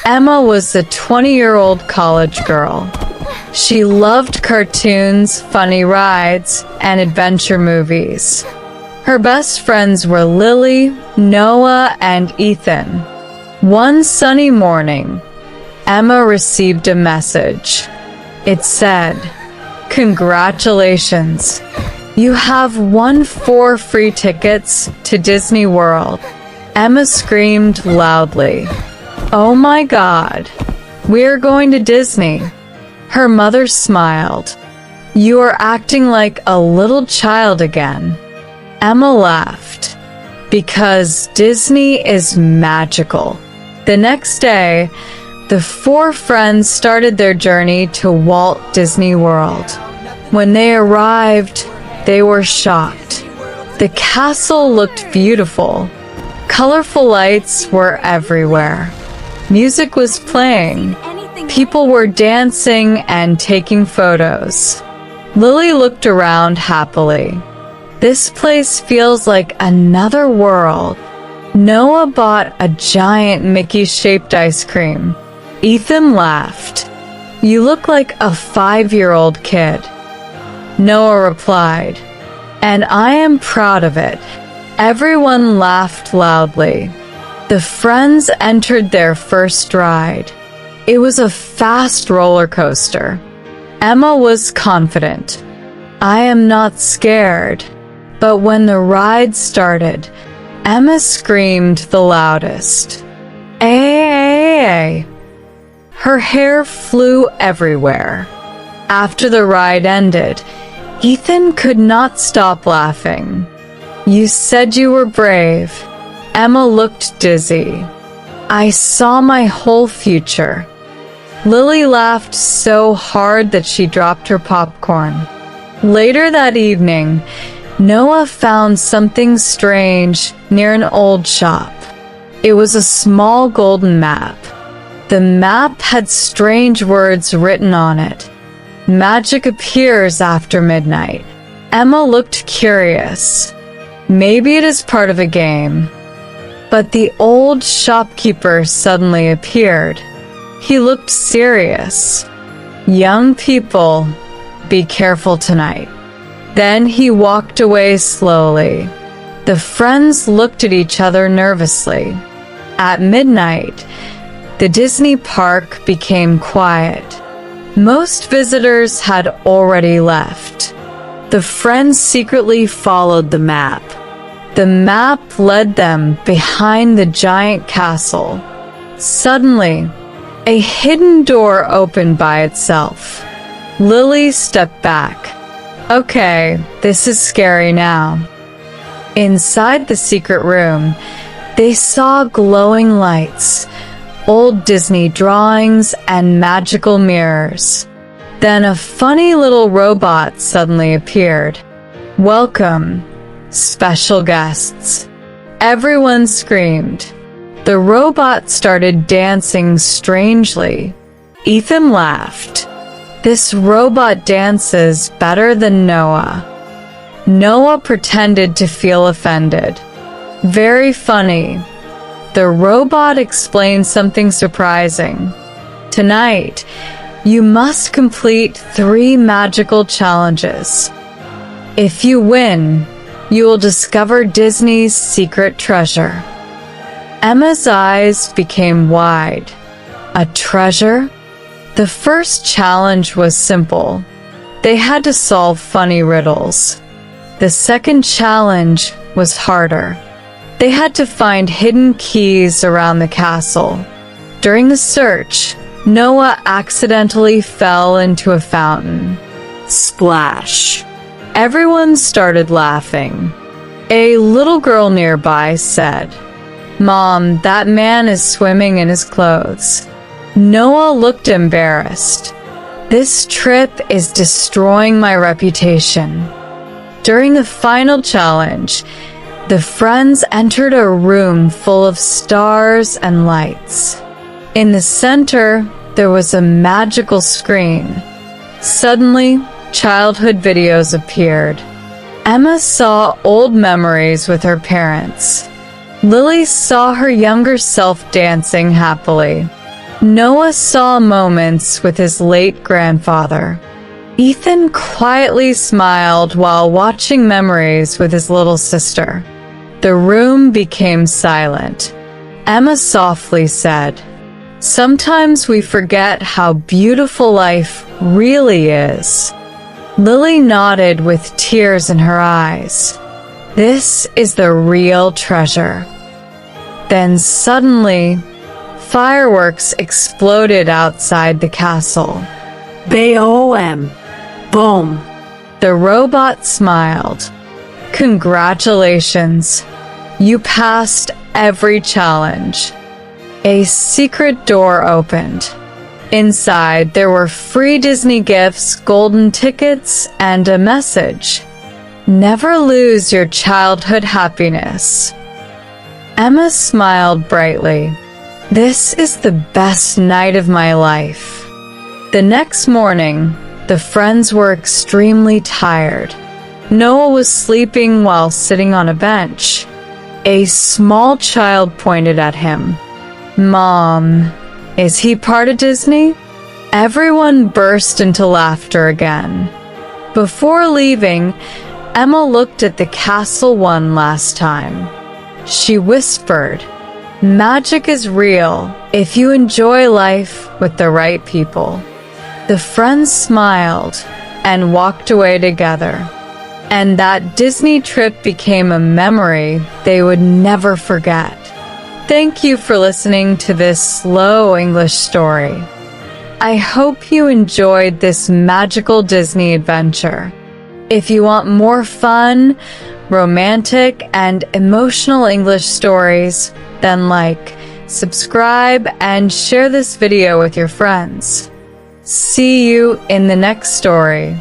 Emma was a 20-year-old college girl. She loved cartoons, funny rides, and adventure movies. Her best friends were Lily, Noah, and Ethan. One sunny morning, Emma received a message. It said, "Congratulations, you have won 4 free tickets to Disney World." Emma screamed loudly, "Oh my God, we're going to Disney." Her mother smiled. "You are acting like a little child again." Emma laughed, because Disney is magical. The next day, the 4 friends started their journey to Walt Disney World. When they arrived, they were shocked. The castle looked beautiful. Colorful lights were everywhere. Music was playing. People were dancing and taking photos. Lily looked around happily. "This place feels like another world." Noah bought a giant Mickey-shaped ice cream. Ethan laughed. "You look like a 5-year-old kid." Noah replied, "And I am proud of it." Everyone laughed loudly. The friends entered their first ride. It was a fast roller coaster. Emma was confident. "I am not scared." But when the ride started, Emma screamed the loudest. "Ay!" Her hair flew everywhere. After the ride ended, Ethan could not stop laughing. "You said you were brave." Emma looked dizzy. "I saw my whole future." Lily laughed so hard that she dropped her popcorn. Later that evening, Noah found something strange near an old shop. It was a small golden map. The map had strange words written on it. "Magic appears after midnight." Emma looked curious. Maybe it is part of a game. But the old shopkeeper suddenly appeared. He looked serious. "Young people, be careful tonight." Then he walked away slowly. The friends looked at each other nervously. At midnight, the Disney park became quiet. Most visitors had already left. The friends secretly followed the map. The map led them behind the giant castle. Suddenly, a hidden door opened by itself. Lily stepped back. "Okay, this is scary now." Inside the secret room, they saw glowing lights, old Disney drawings, and magical mirrors. Then a funny little robot suddenly appeared. "Welcome, special guests." Everyone screamed. The robot started dancing strangely. Ethan laughed. "This robot dances better than Noah." Noah pretended to feel offended. "Very funny." The robot explained something surprising. "Tonight, you must complete 3 magical challenges. If you win, you will discover Disney's secret treasure." Emma's eyes became wide. A treasure? The first challenge was simple. They had to solve funny riddles. The second challenge was harder. They had to find hidden keys around the castle. During the search, Noah accidentally fell into a fountain. Splash! Everyone started laughing. A little girl nearby said, "Mom, that man is swimming in his clothes." Noah looked embarrassed. "This trip is destroying my reputation." During the final challenge, the friends entered a room full of stars and lights. In the center, there was a magical screen. Suddenly, childhood videos appeared. Emma saw old memories with her parents. Lily saw her younger self dancing happily. Noah saw moments with his late grandfather. Ethan quietly smiled while watching memories with his little sister. The room became silent. Emma softly said, "Sometimes we forget how beautiful life really is." Lily nodded with tears in her eyes. This is the real treasure. Then suddenly, fireworks exploded outside the castle. BOM! Boom! The robot smiled. "Congratulations. You passed every challenge." A secret door opened. Inside, there were free Disney gifts, golden tickets, and a message. "Never lose your childhood happiness." Emma smiled brightly. "This is the best night of my life." The next morning, the friends were extremely tired. Noah was sleeping while sitting on a bench. A small child pointed at him. "Mom, is he part of Disney?" Everyone burst into laughter again. Before leaving, Emma looked at the castle one last time. She whispered, "Magic is real if you enjoy life with the right people." The friends smiled and walked away together, and that Disney trip became a memory they would never forget. Thank you for listening to this slow English story. I hope you enjoyed this magical Disney adventure. If you want more fun, romantic, and emotional English stories, then like, subscribe, and share this video with your friends. See you in the next story.